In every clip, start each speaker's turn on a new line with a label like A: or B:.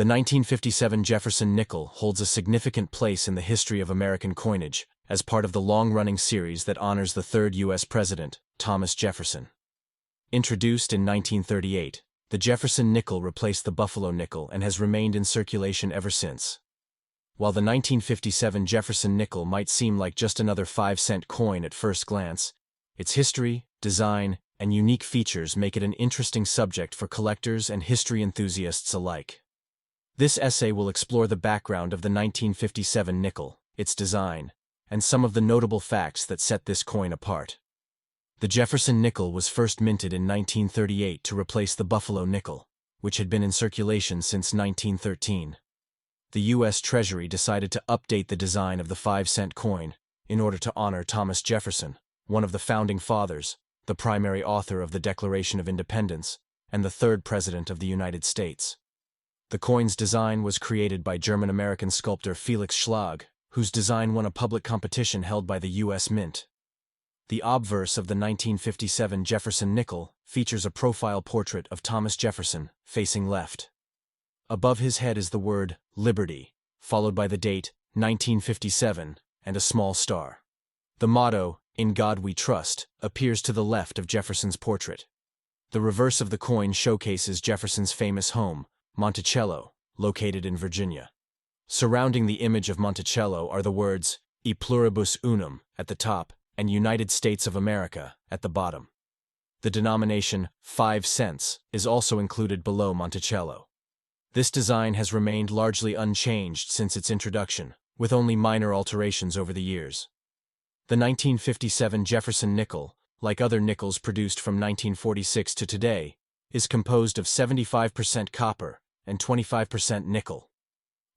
A: The 1957 Jefferson nickel holds a significant place in the history of American coinage as part of the long-running series that honors the third U.S. president, Thomas Jefferson. Introduced in 1938, the Jefferson nickel replaced the Buffalo nickel and has remained in circulation ever since. While the 1957 Jefferson nickel might seem like just another 5-cent coin at first glance, its history, design, and unique features make it an interesting subject for collectors and history enthusiasts alike. This essay will explore the background of the 1957 nickel, its design, and some of the notable facts that set this coin apart. The Jefferson nickel was first minted in 1938 to replace the Buffalo nickel, which had been in circulation since 1913. The U.S. Treasury decided to update the design of the 5-cent coin in order to honor Thomas Jefferson, one of the founding fathers, the primary author of the Declaration of Independence, and the third President of the United States. The coin's design was created by German-American sculptor Felix Schlag, whose design won a public competition held by the U.S. Mint. The obverse of the 1957 Jefferson nickel features a profile portrait of Thomas Jefferson, facing left. Above his head is the word Liberty, followed by the date 1957 and a small star. The motto, "In God We Trust," appears to the left of Jefferson's portrait. The reverse of the coin showcases Jefferson's famous home, Monticello, located in Virginia. Surrounding the image of Monticello are the words E pluribus unum at the top and United States of America at the bottom. The denomination 5 cents is also included below Monticello. This design has remained largely unchanged since its introduction, with only minor alterations over the years. The 1957 Jefferson nickel, like other nickels produced from 1946 to today, is composed of 75% copper and 25% nickel.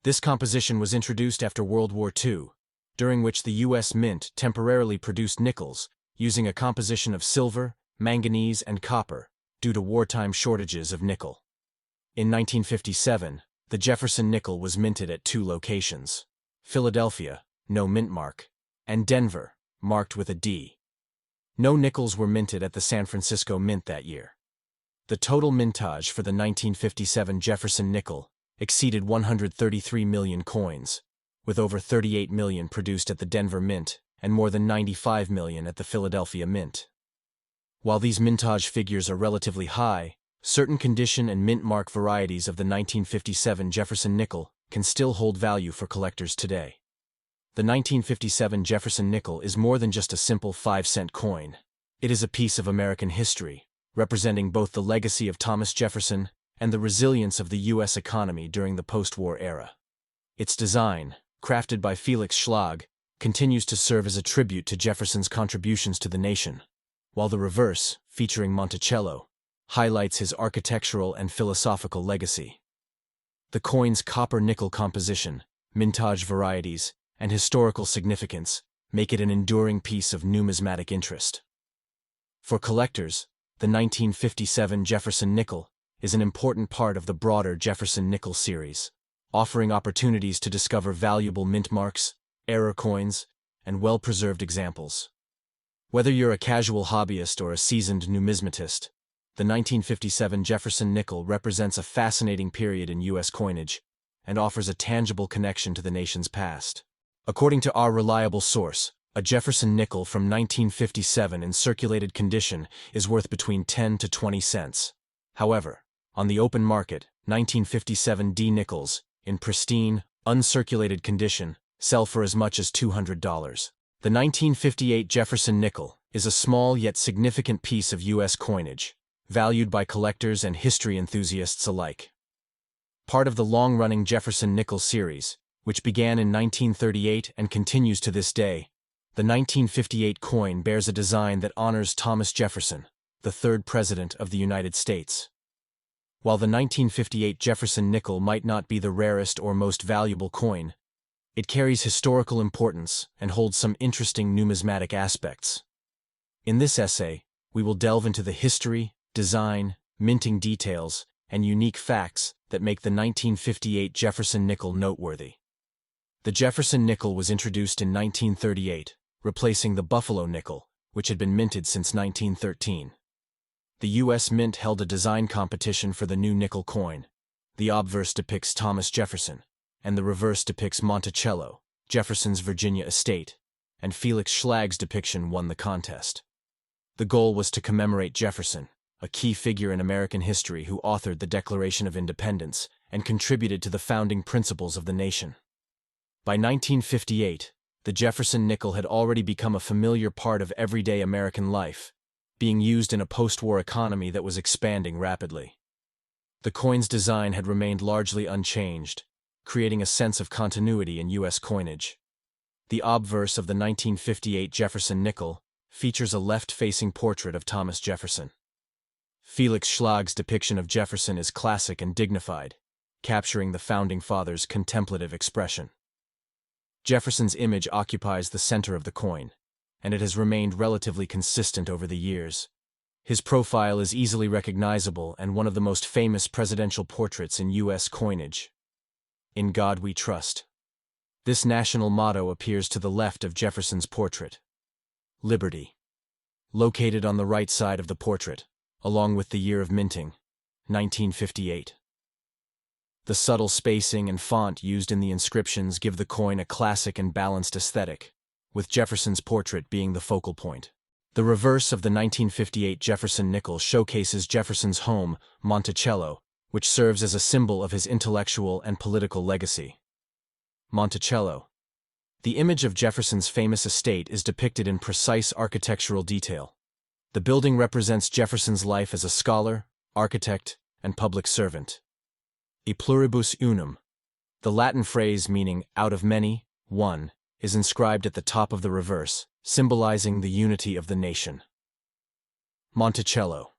A: This composition was introduced after World War II, during which the U.S. Mint temporarily produced nickels using a composition of silver, manganese, and copper due to wartime shortages of nickel. In 1957, the Jefferson nickel was minted at 2 locations: Philadelphia, no mint mark, and Denver, marked with a D. No nickels were minted at the San Francisco Mint that year. The total mintage for the 1957 Jefferson nickel exceeded 133 million coins, with over 38 million produced at the Denver Mint and more than 95 million at the Philadelphia Mint. While these mintage figures are relatively high, certain condition and mint mark varieties of the 1957 Jefferson nickel can still hold value for collectors today. The 1957 Jefferson nickel is more than just a simple 5-cent coin. It is a piece of American history, representing both the legacy of Thomas Jefferson and the resilience of the U.S. economy during the post-war era. Its design, crafted by Felix Schlag, continues to serve as a tribute to Jefferson's contributions to the nation, while the reverse, featuring Monticello, highlights his architectural and philosophical legacy. The coin's copper-nickel composition, mintage varieties, and historical significance make it an enduring piece of numismatic interest. For collectors, the 1957 Jefferson nickel is an important part of the broader Jefferson nickel series, offering opportunities to discover valuable mint marks, error coins, and well-preserved examples. Whether you're a casual hobbyist or a seasoned numismatist, the 1957 Jefferson nickel represents a fascinating period in U.S. coinage and offers a tangible connection to the nation's past. According to our reliable source, a Jefferson nickel from 1957 in circulated condition is worth between 10 to 20 cents. However, on the open market, 1957 D nickels, in pristine, uncirculated condition, sell for as much as $200. The 1958 Jefferson nickel is a small yet significant piece of U.S. coinage, valued by collectors and history enthusiasts alike. Part of the long-running Jefferson nickel series, which began in 1938 and continues to this day, the 1958 coin bears a design that honors Thomas Jefferson, the third President of the United States. While the 1958 Jefferson nickel might not be the rarest or most valuable coin, it carries historical importance and holds some interesting numismatic aspects. In this essay, we will delve into the history, design, minting details, and unique facts that make the 1958 Jefferson nickel noteworthy. The Jefferson nickel was introduced in 1938, replacing the Buffalo nickel, which had been minted since 1913. The U.S. Mint held a design competition for the new nickel coin, The obverse depicts Thomas Jefferson, and the reverse depicts Monticello, Jefferson's Virginia estate, and Felix Schlag's depiction won the contest. The goal was to commemorate Jefferson, a key figure in American history who authored the Declaration of Independence and contributed to the founding principles of the nation. By 1958, the Jefferson nickel had already become a familiar part of everyday American life, being used in a post-war economy that was expanding rapidly. The coin's design had remained largely unchanged, creating a sense of continuity in U.S. coinage. The obverse of the 1958 Jefferson nickel features a left-facing portrait of Thomas Jefferson. Felix Schlag's depiction of Jefferson is classic and dignified, capturing the Founding Fathers' contemplative expression. Jefferson's image occupies the center of the coin, and it has remained relatively consistent over the years. His profile is easily recognizable and one of the most famous presidential portraits in U.S. coinage. In God We Trust. This national motto appears to the left of Jefferson's portrait. Liberty. Located on the right side of the portrait, along with the year of minting, 1958. The subtle spacing and font used in the inscriptions give the coin a classic and balanced aesthetic, with Jefferson's portrait being the focal point. The reverse of the 1958 Jefferson nickel showcases Jefferson's home, Monticello, which serves as a symbol of his intellectual and political legacy. Monticello. The image of Jefferson's famous estate is depicted in precise architectural detail. The building represents Jefferson's life as a scholar, architect, and public servant. E pluribus unum. The Latin phrase meaning out of many, one, is inscribed at the top of the reverse, symbolizing the unity of the nation. Monticello.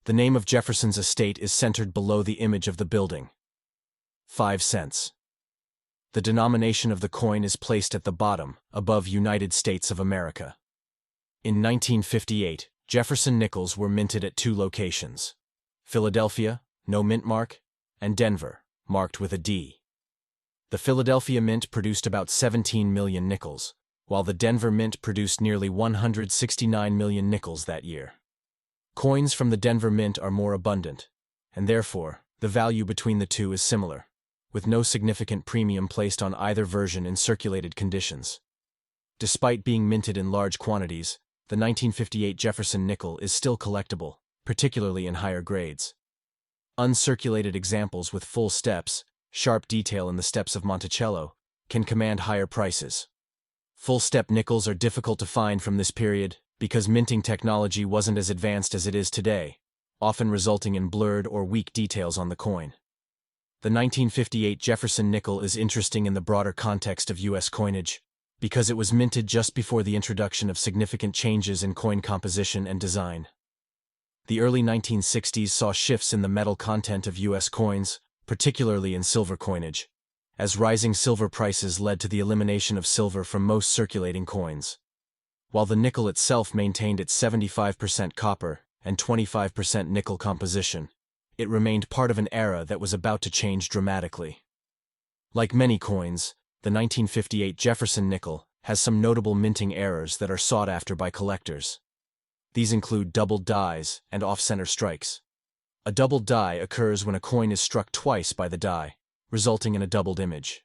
A: The name of Jefferson's estate is centered below the image of the building. 5 cents. The denomination of the coin is placed at the bottom, above United States of America. In 1958, Jefferson nickels were minted at 2 locations: Philadelphia, no mint mark, and Denver, marked with a D. The Philadelphia Mint produced about 17 million nickels, while the Denver Mint produced nearly 169 million nickels that year. Coins from the Denver Mint are more abundant, and therefore, the value between the two is similar, with no significant premium placed on either version in circulated conditions. Despite being minted in large quantities, the 1958 Jefferson nickel is still collectible, particularly in higher grades. Uncirculated examples with full steps, sharp detail in the steps of Monticello, can command higher prices. Full-step nickels are difficult to find from this period because minting technology wasn't as advanced as it is today, often resulting in blurred or weak details on the coin. The 1958 Jefferson nickel is interesting in the broader context of U.S. coinage because it was minted just before the introduction of significant changes in coin composition and design. The early 1960s saw shifts in the metal content of U.S. coins, particularly in silver coinage, as rising silver prices led to the elimination of silver from most circulating coins. While the nickel itself maintained its 75% copper and 25% nickel composition, it remained part of an era that was about to change dramatically. Like many coins, the 1958 Jefferson nickel has some notable minting errors that are sought after by collectors. These include doubled dies and off-center strikes. A doubled die occurs when a coin is struck twice by the die, resulting in a doubled image.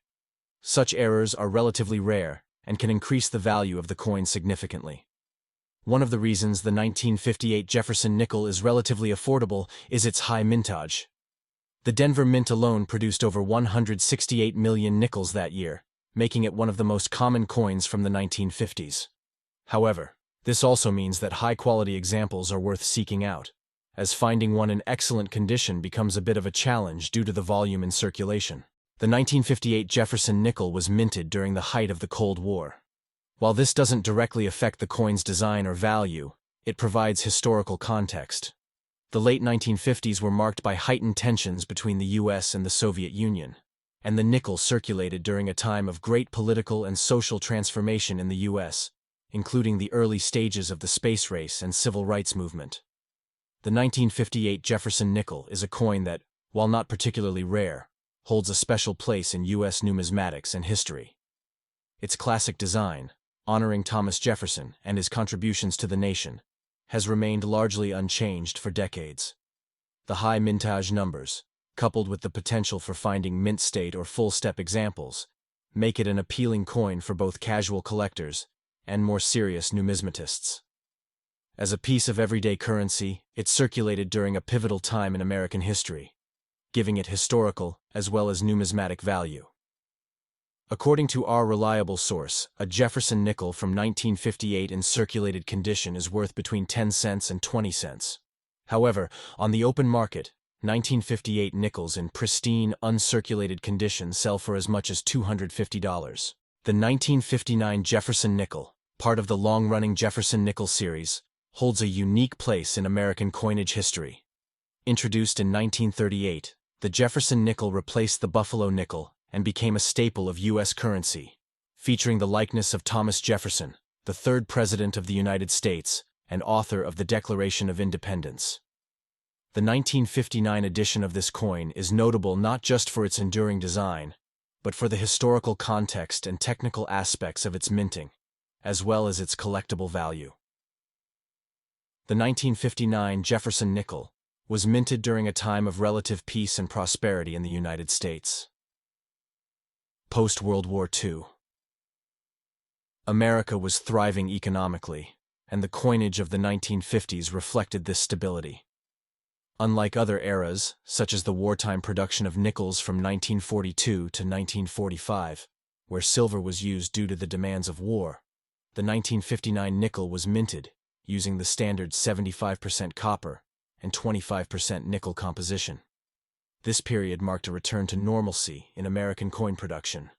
A: Such errors are relatively rare and can increase the value of the coin significantly. One of the reasons the 1958 Jefferson nickel is relatively affordable is its high mintage. The Denver Mint alone produced over 168 million nickels that year, making it one of the most common coins from the 1950s. However, this also means that high-quality examples are worth seeking out, as finding one in excellent condition becomes a bit of a challenge due to the volume in circulation. The 1958 Jefferson nickel was minted during the height of the Cold War. While this doesn't directly affect the coin's design or value, it provides historical context. The late 1950s were marked by heightened tensions between the U.S. and the Soviet Union, and the nickel circulated during a time of great political and social transformation in the U.S., including the early stages of the space race and civil rights movement. The 1958 Jefferson nickel is a coin that, while not particularly rare, holds a special place in U.S. numismatics and history. Its classic design, honoring Thomas Jefferson and his contributions to the nation, has remained largely unchanged for decades. The high mintage numbers, coupled with the potential for finding mint state or full step examples, make it an appealing coin for both casual collectors and more serious numismatists. As a piece of everyday currency, it circulated during a pivotal time in American history, giving it historical as well as numismatic value. According to our reliable source, a Jefferson nickel from 1958 in circulated condition is worth between 10 cents and 20 cents. However, on the open market, 1958 nickels in pristine, uncirculated condition sell for as much as $250. The 1959 Jefferson nickel, part of the long-running Jefferson nickel series, holds a unique place in American coinage history. Introduced in 1938, the Jefferson nickel replaced the Buffalo nickel and became a staple of U.S. currency, featuring the likeness of Thomas Jefferson, the third President of the United States and author of the Declaration of Independence. The 1959 edition of this coin is notable not just for its enduring design, but for the historical context and technical aspects of its minting, as well as its collectible value. The 1959 Jefferson nickel was minted during a time of relative peace and prosperity in the United States. Post-World War II. America was thriving economically, and the coinage of the 1950s reflected this stability. Unlike other eras, such as the wartime production of nickels from 1942 to 1945, where silver was used due to the demands of war, the 1959 nickel was minted using the standard 75% copper and 25% nickel composition. This period marked a return to normalcy in American coin production.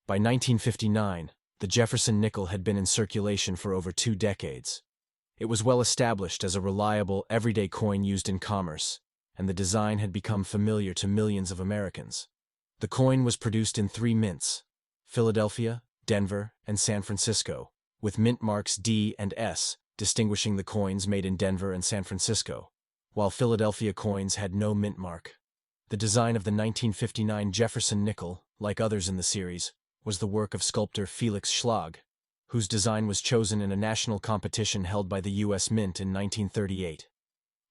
A: By 1959, the Jefferson nickel had been in circulation for over 2 decades. It was well established as a reliable, everyday coin used in commerce, and the design had become familiar to millions of Americans. The coin was produced in 3 mints: Philadelphia, Denver, and San Francisco, with mint marks D and S distinguishing the coins made in Denver and San Francisco, while Philadelphia coins had no mint mark. The design of the 1959 Jefferson nickel, like others in the series, was the work of sculptor Felix Schlag, whose design was chosen in a national competition held by the U.S. Mint in 1938.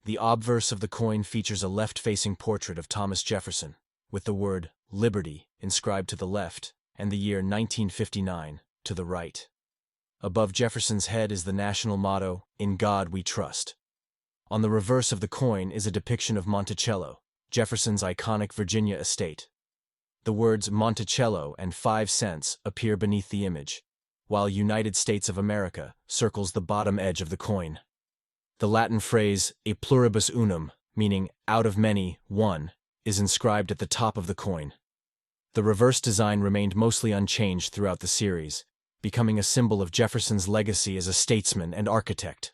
A: The obverse of the coin features a left-facing portrait of Thomas Jefferson, with the word Liberty inscribed to the left and the year 1959 to the right. Above Jefferson's head is the national motto, "In God We Trust." On the reverse of the coin is a depiction of Monticello, Jefferson's iconic Virginia estate. The words Monticello and 5 cents appear beneath the image, while United States of America circles the bottom edge of the coin. The Latin phrase e pluribus unum, meaning out of many, one, is inscribed at the top of the coin. The reverse design remained mostly unchanged throughout the series, becoming a symbol of Jefferson's legacy as a statesman and architect.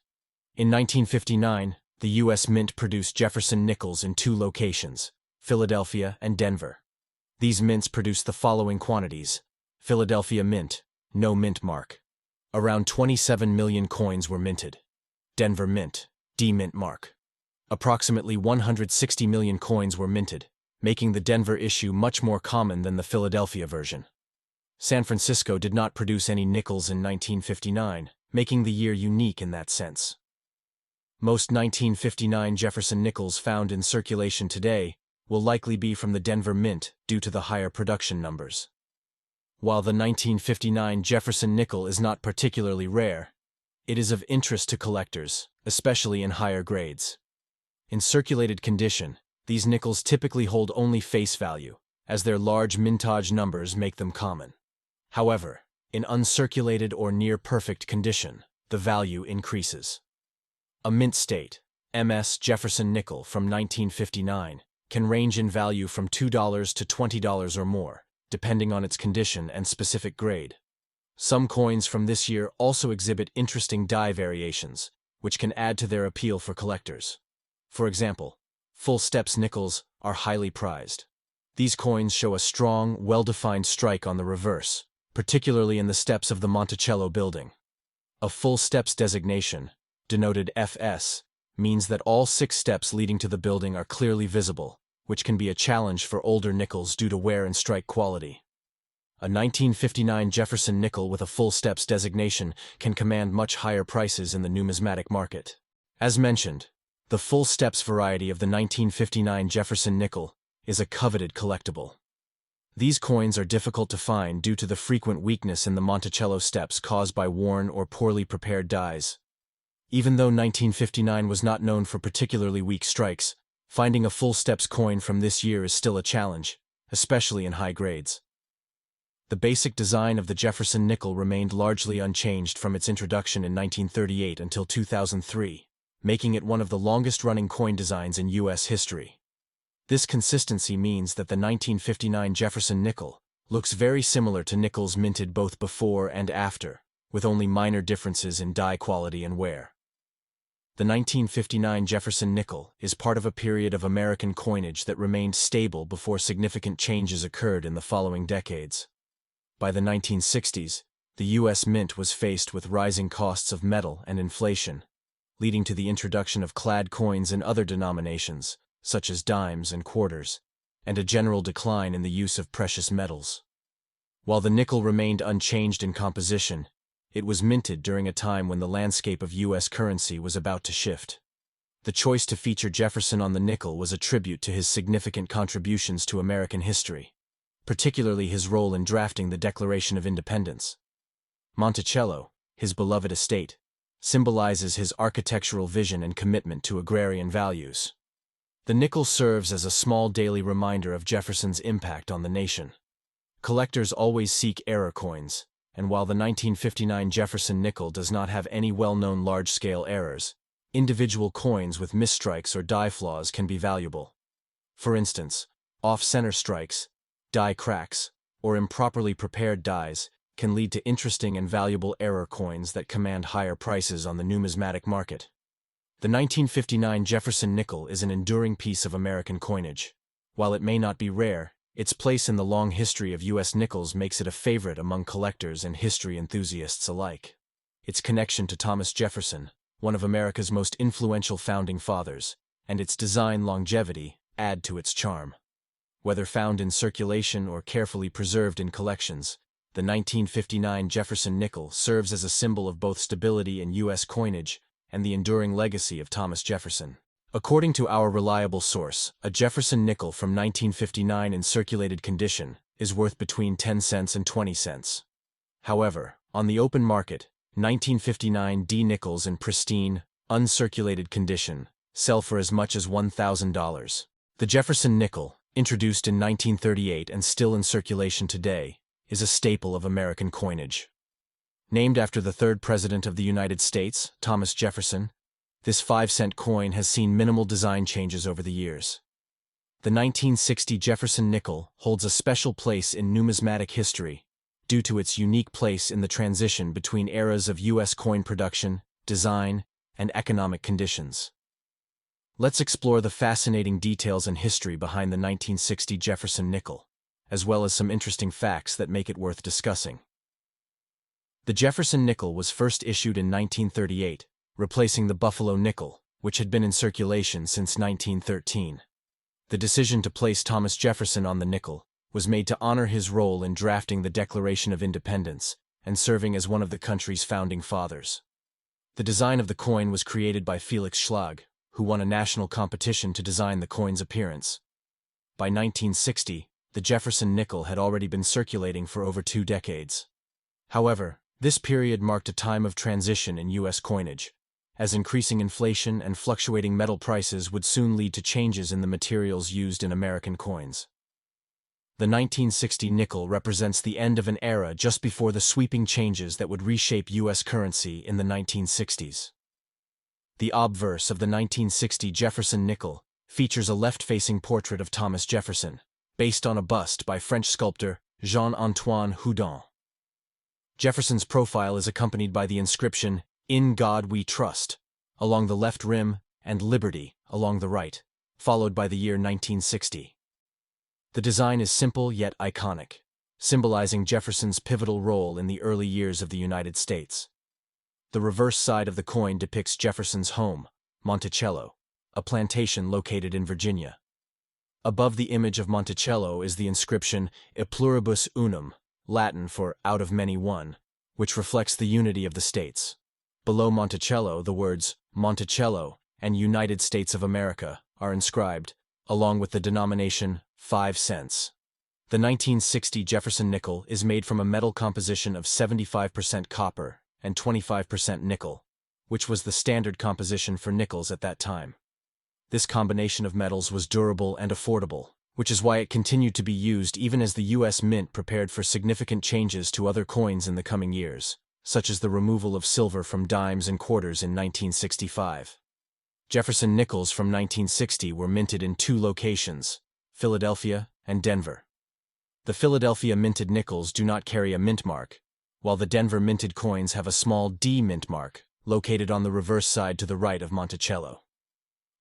A: In 1959, the U.S. Mint produced Jefferson nickels in 2 locations, Philadelphia and Denver. These mints produced the following quantities: Philadelphia Mint, no mint mark. Around 27 million coins were minted. Denver Mint, D mint mark. Approximately 160 million coins were minted, making the Denver issue much more common than the Philadelphia version. San Francisco did not produce any nickels in 1959, making the year unique in that sense. Most 1959 Jefferson nickels found in circulation today will likely be from the Denver Mint due to the higher production numbers. While the 1959 Jefferson nickel is not particularly rare, it is of interest to collectors, especially in higher grades. In circulated condition, these nickels typically hold only face value, as their large mintage numbers make them common. However, in uncirculated or near-perfect condition, the value increases. A mint state, MS Jefferson nickel from 1959, can range in value from $2 to $20 or more, depending on its condition and specific grade. Some coins from this year also exhibit interesting die variations, which can add to their appeal for collectors. For example, full steps nickels are highly prized. These coins show a strong, well-defined strike on the reverse, particularly in the steps of the Monticello building. A full steps designation, denoted FS, means that all 6 steps leading to the building are clearly visible, which can be a challenge for older nickels due to wear and strike quality. A 1959 Jefferson nickel with a full steps designation can command much higher prices in the numismatic market. As mentioned, the full steps variety of the 1959 Jefferson nickel is a coveted collectible. These coins are difficult to find due to the frequent weakness in the Monticello steps caused by worn or poorly prepared dies. Even though 1959 was not known for particularly weak strikes, finding a full steps coin from this year is still a challenge, especially in high grades. The basic design of the Jefferson nickel remained largely unchanged from its introduction in 1938 until 2003, making it one of the longest-running coin designs in U.S. history. This consistency means that the 1959 Jefferson nickel looks very similar to nickels minted both before and after, with only minor differences in die quality and wear. The 1959 Jefferson nickel is part of a period of American coinage that remained stable before significant changes occurred in the following decades. By the 1960s, the U.S. Mint was faced with rising costs of metal and inflation, leading to the introduction of clad coins in other denominations, such as dimes and quarters, and a general decline in the use of precious metals. While the nickel remained unchanged in composition, it was minted during a time when the landscape of U.S. currency was about to shift. The choice to feature Jefferson on the nickel was a tribute to his significant contributions to American history, particularly his role in drafting the Declaration of Independence. Monticello, his beloved estate, symbolizes his architectural vision and commitment to agrarian values. The nickel serves as a small daily reminder of Jefferson's impact on the nation. Collectors always seek error coins, and while the 1959 Jefferson nickel does not have any well-known large-scale errors, individual coins with misstrikes or die flaws can be valuable. For instance, off-center strikes, die cracks, or improperly prepared dies can lead to interesting and valuable error coins that command higher prices on the numismatic market. The 1959 Jefferson nickel is an enduring piece of American coinage. While it may not be rare, its place in the long history of U.S. nickels makes it a favorite among collectors and history enthusiasts alike. Its connection to Thomas Jefferson, one of America's most influential founding fathers, and its design longevity add to its charm. Whether found in circulation or carefully preserved in collections, the 1959 Jefferson nickel serves as a symbol of both stability in U.S. coinage and the enduring legacy of Thomas Jefferson. According to our reliable source, a Jefferson nickel from 1959 in circulated condition is worth between 10 cents and 20 cents. However, on the open market, 1959 D nickels in pristine, uncirculated condition sell for as much as $1,000. The Jefferson nickel, introduced in 1938 and still in circulation today, is a staple of American coinage. Named after the third President of the United States, Thomas Jefferson, this 5-cent coin has seen minimal design changes over the years. The 1960 Jefferson nickel holds a special place in numismatic history due to its unique place in the transition between eras of U.S. coin production, design, and economic conditions. Let's explore the fascinating details and history behind the 1960 Jefferson nickel, as well as some interesting facts that make it worth discussing. The Jefferson nickel was first issued in 1938, replacing the Buffalo nickel, which had been in circulation since 1913. The decision to place Thomas Jefferson on the nickel was made to honor his role in drafting the Declaration of Independence and serving as one of the country's founding fathers. The design of the coin was created by Felix Schlag, who won a national competition to design the coin's appearance. By 1960, the Jefferson nickel had already been circulating for over 2 decades. However, this period marked a time of transition in U.S. coinage, as increasing inflation and fluctuating metal prices would soon lead to changes in the materials used in American coins. The 1960 nickel represents the end of an era just before the sweeping changes that would reshape U.S. currency in the 1960s. The obverse of the 1960 Jefferson nickel features a left-facing portrait of Thomas Jefferson, based on a bust by French sculptor Jean-Antoine Houdon. Jefferson's profile is accompanied by the inscription, "In God We Trust," along the left rim, and "Liberty" along the right, followed by the year 1960. The design is simple yet iconic, symbolizing Jefferson's pivotal role in the early years of the United States. The reverse side of the coin depicts Jefferson's home, Monticello, a plantation located in Virginia. Above the image of Monticello is the inscription E pluribus unum, Latin for out of many one, which reflects the unity of the states. Below Monticello, the words Monticello and United States of America are inscribed, along with the denomination 5 cents. The 1960 Jefferson nickel is made from a metal composition of 75% copper and 25% nickel, which was the standard composition for nickels at that time. This combination of metals was durable and affordable, which is why it continued to be used even as the U.S. Mint prepared for significant changes to other coins in the coming years, such as the removal of silver from dimes and quarters in 1965. Jefferson nickels from 1960 were minted in 2 locations, Philadelphia and Denver. The Philadelphia minted nickels do not carry a mint mark, while the Denver minted coins have a small D mint mark, located on the reverse side to the right of Monticello.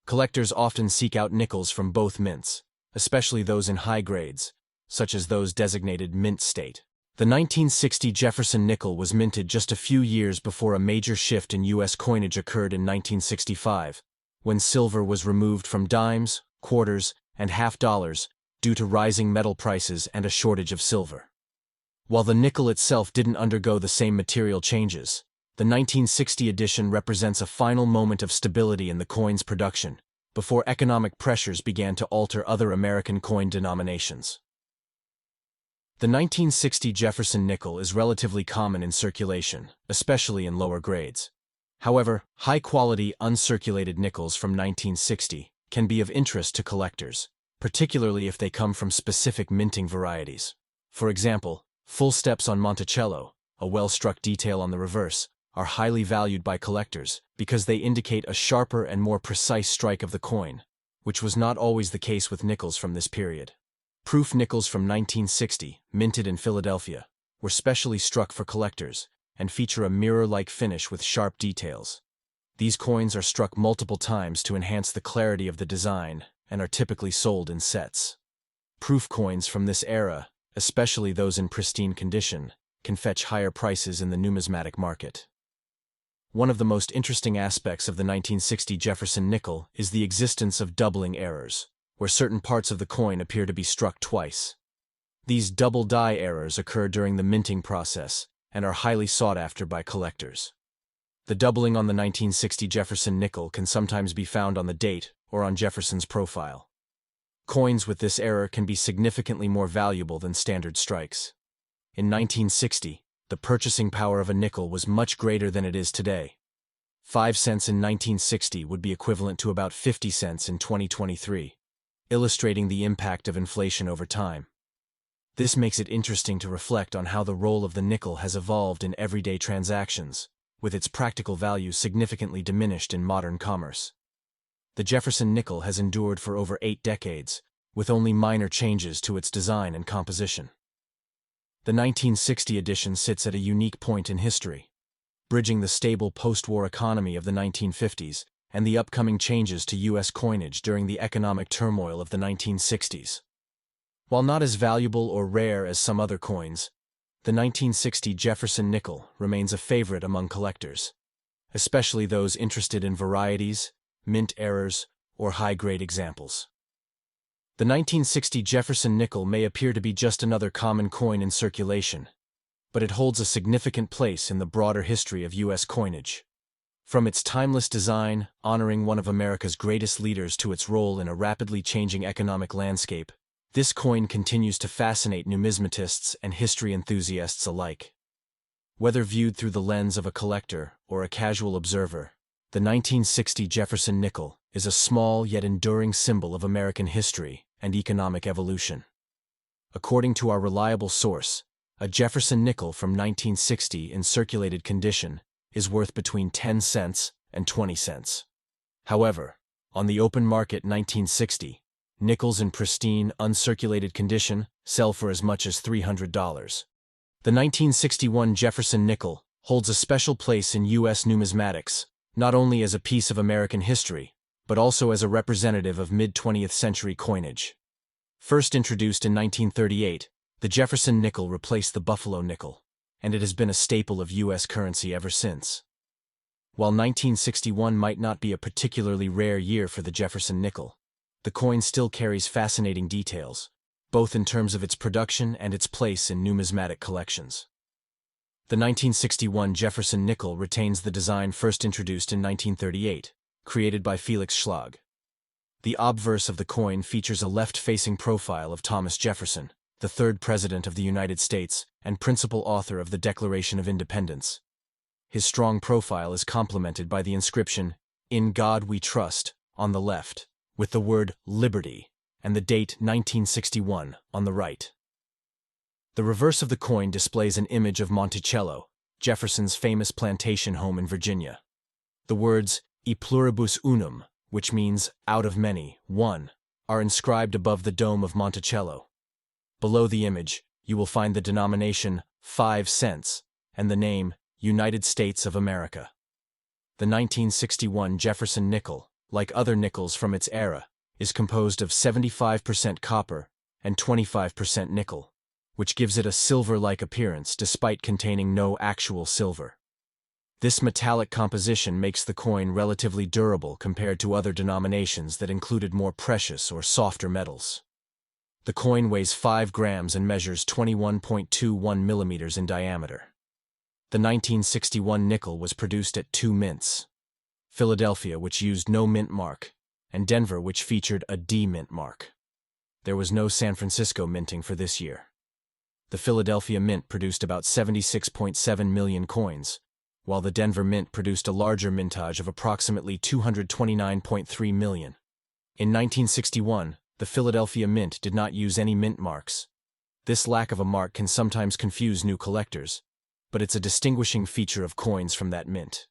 A: Collectors often seek out nickels from both mints, especially those in high grades, such as those designated mint state. The 1960 Jefferson nickel was minted just a few years before a major shift in U.S. coinage occurred in 1965, when silver was removed from dimes, quarters, and half dollars due to rising metal prices and a shortage of silver. While the nickel itself didn't undergo the same material changes, the 1960 edition represents a final moment of stability in the coin's production, before economic pressures began to alter other American coin denominations. The 1960 Jefferson nickel is relatively common in circulation, especially in lower grades. However, high-quality uncirculated nickels from 1960 can be of interest to collectors, particularly if they come from specific minting varieties. For example, full steps on Monticello, a well-struck detail on the reverse, are highly valued by collectors because they indicate a sharper and more precise strike of the coin, which was not always the case with nickels from this period. Proof nickels from 1960, minted in Philadelphia, were specially struck for collectors and feature a mirror-like finish with sharp details. These coins are struck multiple times to enhance the clarity of the design and are typically sold in sets. Proof coins from this era, especially those in pristine condition, can fetch higher prices in the numismatic market. One of the most interesting aspects of the 1960 Jefferson nickel is the existence of doubling errors, where certain parts of the coin appear to be struck twice. These double die errors occur during the minting process and are highly sought after by collectors. The doubling on the 1960 Jefferson nickel can sometimes be found on the date or on Jefferson's profile. Coins with this error can be significantly more valuable than standard strikes. In 1960, the purchasing power of a nickel was much greater than it is today. 5 cents in 1960 would be equivalent to about 50 cents in 2023, illustrating the impact of inflation over time. This makes it interesting to reflect on how the role of the nickel has evolved in everyday transactions, with its practical value significantly diminished in modern commerce. The Jefferson nickel has endured for over 8 decades, with only minor changes to its design and composition. The 1960 edition sits at a unique point in history, bridging the stable post-war economy of the 1950s and the upcoming changes to U.S. coinage during the economic turmoil of the 1960s. While not as valuable or rare as some other coins, the 1960 Jefferson nickel remains a favorite among collectors, especially those interested in varieties, mint errors, or high-grade examples. The 1960 Jefferson nickel may appear to be just another common coin in circulation, but it holds a significant place in the broader history of U.S. coinage. From its timeless design, honoring one of America's greatest leaders, to its role in a rapidly changing economic landscape, this coin continues to fascinate numismatists and history enthusiasts alike. Whether viewed through the lens of a collector or a casual observer, the 1960 Jefferson nickel is a small yet enduring symbol of American history and economic evolution. According to our reliable source, a Jefferson nickel from 1960 in circulated condition is worth between 10 cents and 20 cents. However, on the open market 1960, nickels in pristine, uncirculated condition sell for as much as $300. The 1961 Jefferson nickel holds a special place in U.S. numismatics, not only as a piece of American history, but also as a representative of mid-20th century coinage. First introduced in 1938, the Jefferson nickel replaced the Buffalo nickel, and it has been a staple of U.S. currency ever since. While 1961 might not be a particularly rare year for the Jefferson nickel, the coin still carries fascinating details, both in terms of its production and its place in numismatic collections. The 1961 Jefferson nickel retains the design first introduced in 1938, created by Felix Schlag. The obverse of the coin features a left-facing profile of Thomas Jefferson, the third President of the United States and principal author of the Declaration of Independence. His strong profile is complemented by the inscription, "In God We Trust," on the left, with the word "Liberty" and the date 1961 on the right. The reverse of the coin displays an image of Monticello, Jefferson's famous plantation home in Virginia. The words "E pluribus unum," which means "out of many, one," are inscribed above the dome of Monticello. Below the image, you will find the denomination 5 cents and the name United States of America. The 1961 Jefferson nickel, like other nickels from its era, is composed of 75% copper and 25% nickel, which gives it a silver-like appearance despite containing no actual silver. This metallic composition makes the coin relatively durable compared to other denominations that included more precious or softer metals. The coin weighs 5 grams and measures 21.21 millimeters in diameter. The 1961 nickel was produced at 2 mints: Philadelphia, which used no mint mark, and Denver, which featured a D mint mark. There was no San Francisco minting for this year. The Philadelphia Mint produced about 76.7 million coins, while the Denver Mint produced a larger mintage of approximately 229.3 million. In 1961, the Philadelphia Mint did not use any mint marks. This lack of a mark can sometimes confuse new collectors, but it's a distinguishing feature of coins from that mint.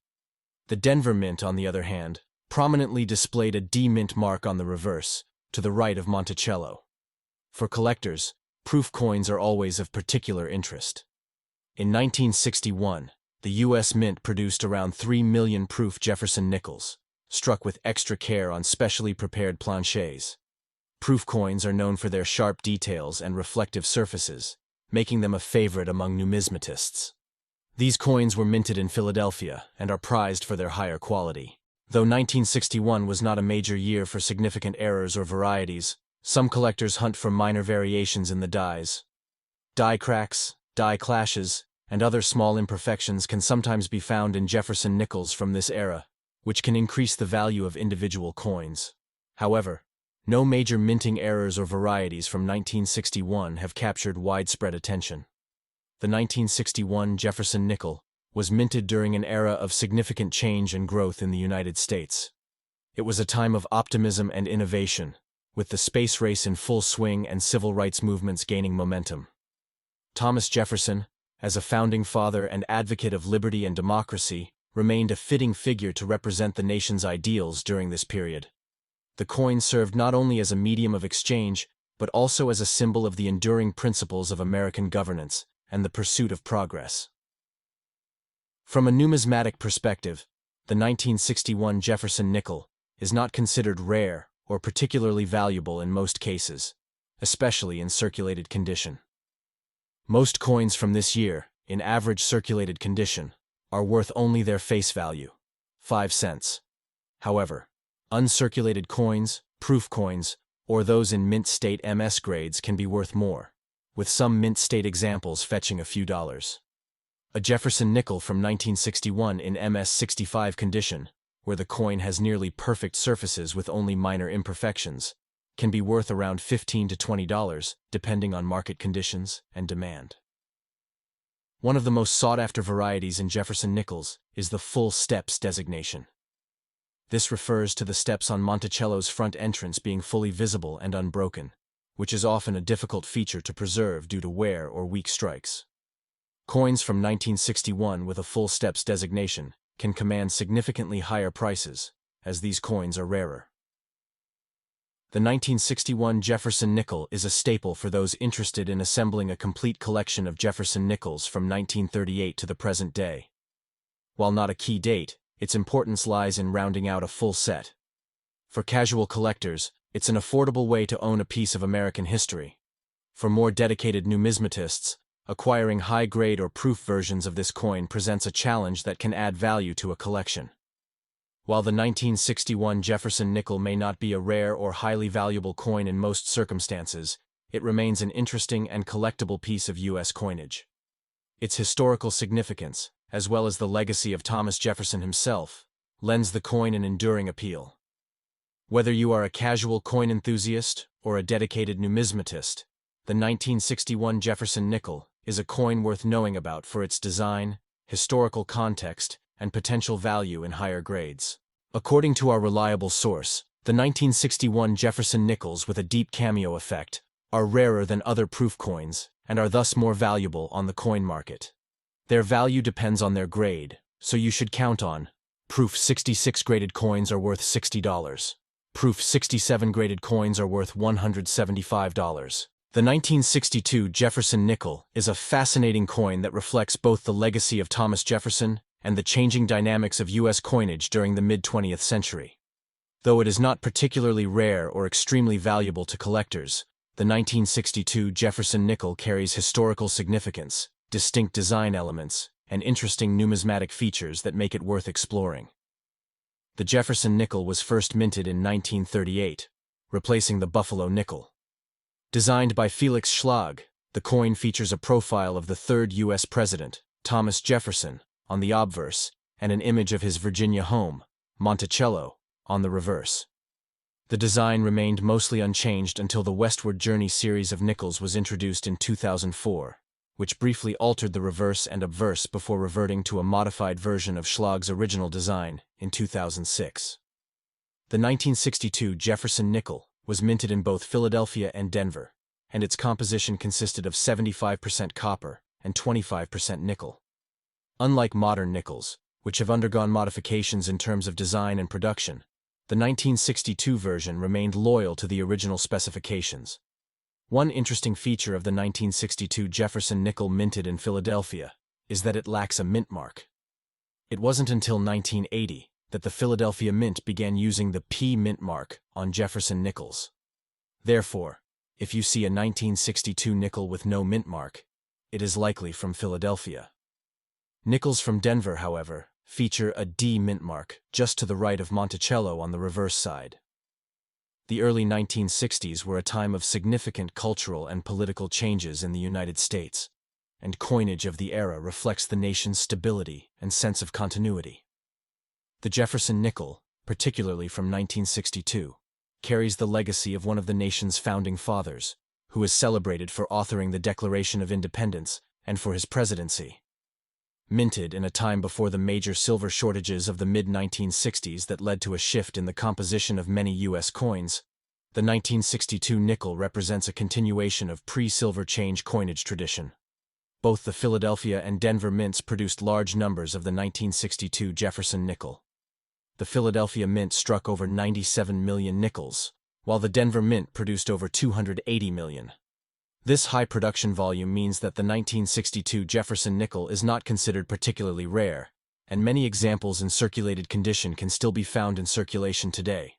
A: The Denver Mint, on the other hand, prominently displayed a D mint mark on the reverse, to the right of Monticello. For collectors, proof coins are always of particular interest. In 1961, the U.S. Mint produced around 3 million proof Jefferson nickels, struck with extra care on specially prepared planchets. Proof coins are known for their sharp details and reflective surfaces, making them a favorite among numismatists. These coins were minted in Philadelphia and are prized for their higher quality. Though 1961 was not a major year for significant errors or varieties, some collectors hunt for minor variations in the dies. Die cracks, die clashes, and other small imperfections can sometimes be found in Jefferson nickels from this era, which can increase the value of individual coins. However, no major minting errors or varieties from 1961 have captured widespread attention. The 1961 Jefferson nickel was minted during an era of significant change and growth in the United States. It was a time of optimism and innovation, with the space race in full swing and civil rights movements gaining momentum. Thomas Jefferson, as a founding father and advocate of liberty and democracy, remained a fitting figure to represent the nation's ideals during this period. The coin served not only as a medium of exchange, but also as a symbol of the enduring principles of American governance and the pursuit of progress. From a numismatic perspective, the 1961 Jefferson nickel is not considered rare or particularly valuable in most cases, especially in circulated condition. Most coins from this year, in average circulated condition, are worth only their face value, 5 cents. However, uncirculated coins, proof coins, or those in mint state MS grades can be worth more, with some mint state examples fetching a few dollars. A Jefferson nickel from 1961 in MS-65 condition, where the coin has nearly perfect surfaces with only minor imperfections, can be worth around $15 to $20, depending on market conditions and demand. One of the most sought-after varieties in Jefferson nickels is the full steps designation. This refers to the steps on Monticello's front entrance being fully visible and unbroken, which is often a difficult feature to preserve due to wear or weak strikes. Coins from 1961 with a full steps designation can command significantly higher prices, as these coins are rarer. The 1961 Jefferson nickel is a staple for those interested in assembling a complete collection of Jefferson nickels from 1938 to the present day. While not a key date, its importance lies in rounding out a full set. For casual collectors, it's an affordable way to own a piece of American history. For more dedicated numismatists, acquiring high-grade or proof versions of this coin presents a challenge that can add value to a collection. While the 1961 Jefferson nickel may not be a rare or highly valuable coin in most circumstances, it remains an interesting and collectible piece of U.S. coinage. Its historical significance, as well as the legacy of Thomas Jefferson himself, lends the coin an enduring appeal. Whether you are a casual coin enthusiast or a dedicated numismatist, the 1961 Jefferson nickel is a coin worth knowing about for its design, historical context, and potential value in higher grades. According to our reliable source, the 1961 Jefferson nickels with a deep cameo effect are rarer than other proof coins and are thus more valuable on the coin market. Their value depends on their grade, so you should count on proof 66 graded coins are worth $60. Proof 67 graded coins are worth $175. The 1962 Jefferson nickel is a fascinating coin that reflects both the legacy of Thomas Jefferson and the changing dynamics of U.S. coinage during the mid-20th century. Though it is not particularly rare or extremely valuable to collectors, the 1962 Jefferson nickel carries historical significance, distinct design elements, and interesting numismatic features that make it worth exploring. The Jefferson nickel was first minted in 1938, replacing the Buffalo nickel. Designed by Felix Schlag, the coin features a profile of the third U.S. president, Thomas Jefferson, on the obverse, and an image of his Virginia home, Monticello, on the reverse. The design remained mostly unchanged until the Westward Journey series of nickels was introduced in 2004, which briefly altered the reverse and obverse before reverting to a modified version of Schlag's original design in 2006. The 1962 Jefferson nickel was minted in both Philadelphia and Denver, and its composition consisted of 75% copper and 25% nickel. Unlike modern nickels, which have undergone modifications in terms of design and production, the 1962 version remained loyal to the original specifications. One interesting feature of the 1962 Jefferson nickel minted in Philadelphia is that it lacks a mint mark. It wasn't until 1980 that the Philadelphia Mint began using the P mint mark on Jefferson nickels. Therefore, if you see a 1962 nickel with no mint mark, it is likely from Philadelphia. Nickels from Denver, however, feature a D mint mark just to the right of Monticello on the reverse side. The early 1960s were a time of significant cultural and political changes in the United States, and coinage of the era reflects the nation's stability and sense of continuity. The Jefferson nickel, particularly from 1962, carries the legacy of one of the nation's founding fathers, who is celebrated for authoring the Declaration of Independence and for his presidency. Minted in a time before the major silver shortages of the mid-1960s that led to a shift in the composition of many U.S. coins, the 1962 nickel represents a continuation of pre-silver change coinage tradition. Both the Philadelphia and Denver mints produced large numbers of the 1962 Jefferson nickel. The Philadelphia Mint struck over 97 million nickels, while the Denver Mint produced over 280 million. This high production volume means that the 1962 Jefferson nickel is not considered particularly rare, and many examples in circulated condition can still be found in circulation today.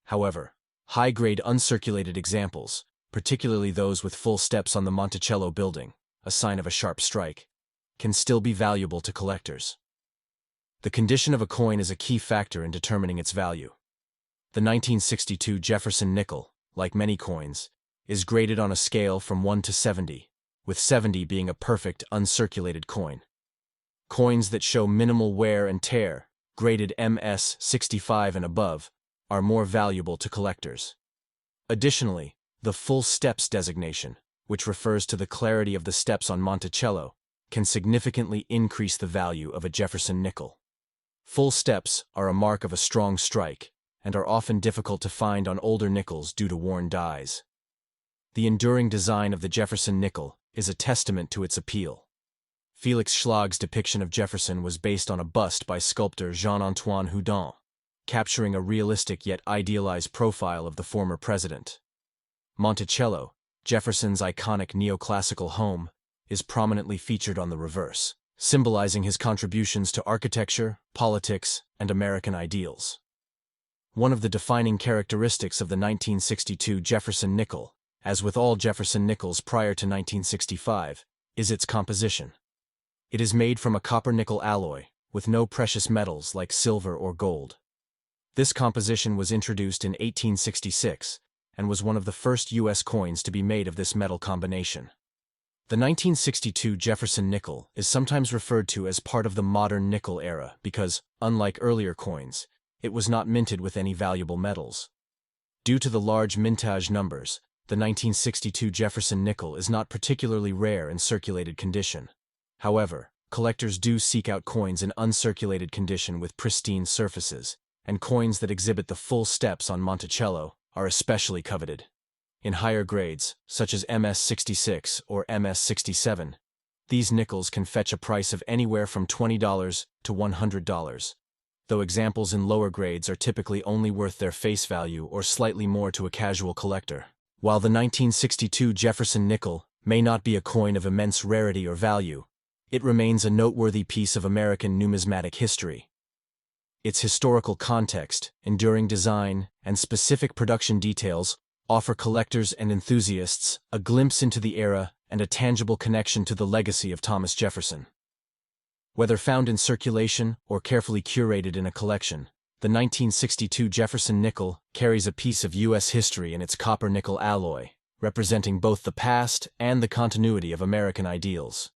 A: However, high-grade uncirculated examples, particularly those with full steps on the Monticello building, a sign of a sharp strike, can still be valuable to collectors. The condition of a coin is a key factor in determining its value. The 1962 Jefferson nickel, like many coins, is graded on a scale from 1 to 70, with 70 being a perfect uncirculated coin. Coins that show minimal wear and tear, graded MS 65 and above, are more valuable to collectors. Additionally, the full steps designation, which refers to the clarity of the steps on Monticello, can significantly increase the value of a Jefferson nickel. Full steps are a mark of a strong strike, and are often difficult to find on older nickels due to worn dies. The enduring design of the Jefferson nickel is a testament to its appeal. Felix Schlag's depiction of Jefferson was based on a bust by sculptor Jean-Antoine Houdon, capturing a realistic yet idealized profile of the former president. Monticello, Jefferson's iconic neoclassical home, is prominently featured on the reverse, symbolizing his contributions to architecture, politics, and American ideals. One of the defining characteristics of the 1962 Jefferson nickel, as with all Jefferson nickels prior to 1965, is its composition. It is made from a copper-nickel alloy, with no precious metals like silver or gold. This composition was introduced in 1866, and was one of the first U.S. coins to be made of this metal combination. The 1962 Jefferson nickel is sometimes referred to as part of the modern nickel era because, unlike earlier coins, it was not minted with any valuable metals, Due to the large mintage numbers, the 1962 Jefferson nickel is not particularly rare in circulated condition. However, collectors do seek out coins in uncirculated condition with pristine surfaces, and coins that exhibit the full steps on Monticello are especially coveted. In higher grades, such as MS-66 or MS-67, these nickels can fetch a price of anywhere from $20 to $100, though examples in lower grades are typically only worth their face value or slightly more to a casual collector. While the 1962 Jefferson nickel may not be a coin of immense rarity or value, it remains a noteworthy piece of American numismatic history. Its historical context, enduring design, and specific production details offer collectors and enthusiasts a glimpse into the era and a tangible connection to the legacy of Thomas Jefferson. Whether found in circulation or carefully curated in a collection, the 1962 Jefferson nickel carries a piece of U.S. history in its copper-nickel alloy, representing both the past and the continuity of American ideals.